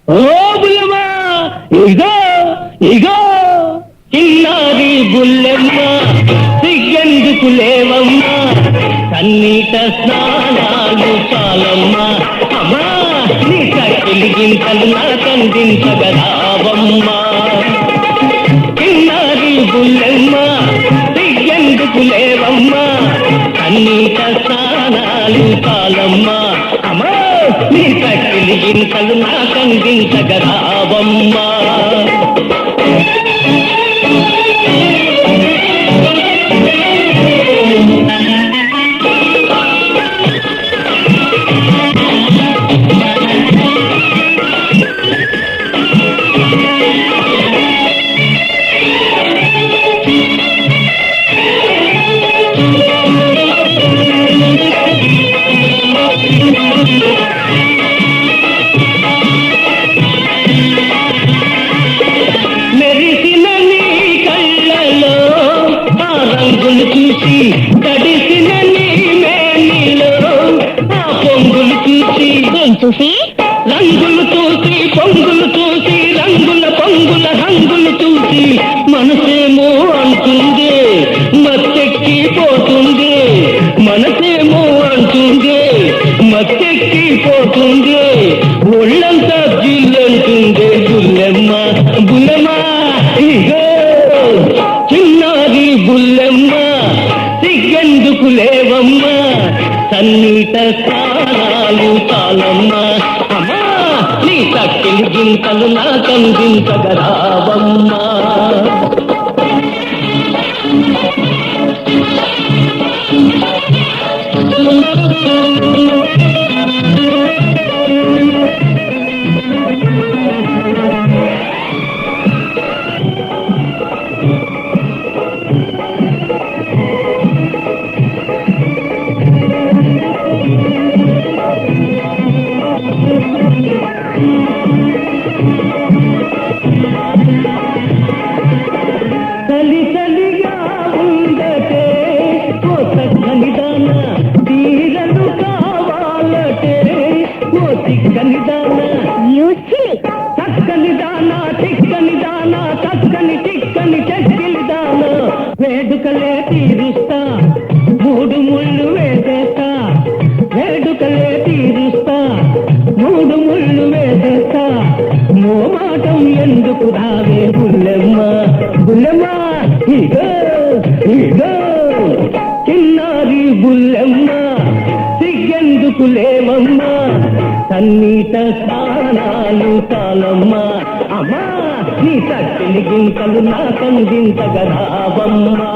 ఓ బుల్లెమ్మా, ఇగో ఇగో చిన్నారి బుల్లెమ్మ, సిగ్గెందుకు లేవమ్మా, కన్నీట స్నానాలు చాలమ్మా. అమ్మా నీ కట్టిలి గింతలు నా కందించగరావమ్మా. చిన్నారి బుల్లెమ్మ, సిగ్గెందుకు లేవమ్మా, కన్నీట స్నానాలు చాలమ్మా. అమ్మా నీ కట్టిలి గింతలు నా కందించగరావమ్మా. మెరిసిన నీ కళ్ళలో ఆ రంగులు చూసి, తడిసిన నీ మేనిలో ఆ పొంగులు చూసి, రంగులు చూసి పొంగులు చూసి, రంగుల పొంగుల హంగులు చూసి, మనసేమో అంటుంది మత్తెక్కిపోతుంది, మనసేమో అంటుంది మత్తెక్కిపోతుంది, ఒళ్ళంతా జిల్లంటుంది. బుల్లెమ్మ బుల్లెమ్మ, ఇగో చిన్నారి బుల్లెమ్మ, సిగ్గెందుకు లేవమ్మా, సన్నీట స్నానాలు చాలమ్మా. అమ్మా నీ తక్కిలి గింతలు నా కందించగరావమ్మా. చలి చలిగా ఉండటే ఓ చక్కని దాన, తీరలు కావాలటే ఓ చిక్కని దాన, చక్కని దాన చిక్కని దాన, చక్కని చిక్కని చెక్కిలి దాన, వేడుకలే తీరుస్తా మూడు ముళ్ళు వేసేస్తా, వేడుకలే తీరుస్తా మూడు ముళ్ళు వేసేస్తా, మోమాటం ఎందుకు రావే బుల్లెమ్మ బుల్లెమ్మ, ఇగో ఇగో చిన్నారి బుల్లెమ్మ, సిగ్గెందుకు లేవమ్మా, సన్నీట స్నానాలు చాలమ్మా. అమ్మా నీ తక్కిలి గింతలు నా కందించగరావమ్మా.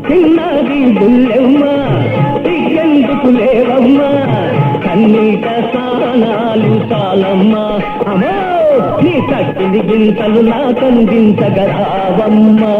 చిన్నారి బుల్లెమ్మ, సిగ్గెందుకు లేవమ్మా, కన్నీట స్నానాలు చాలమ్మా. అమ్మో నీ తక్కిలి గింతలు నా కందించగరావమ్మా.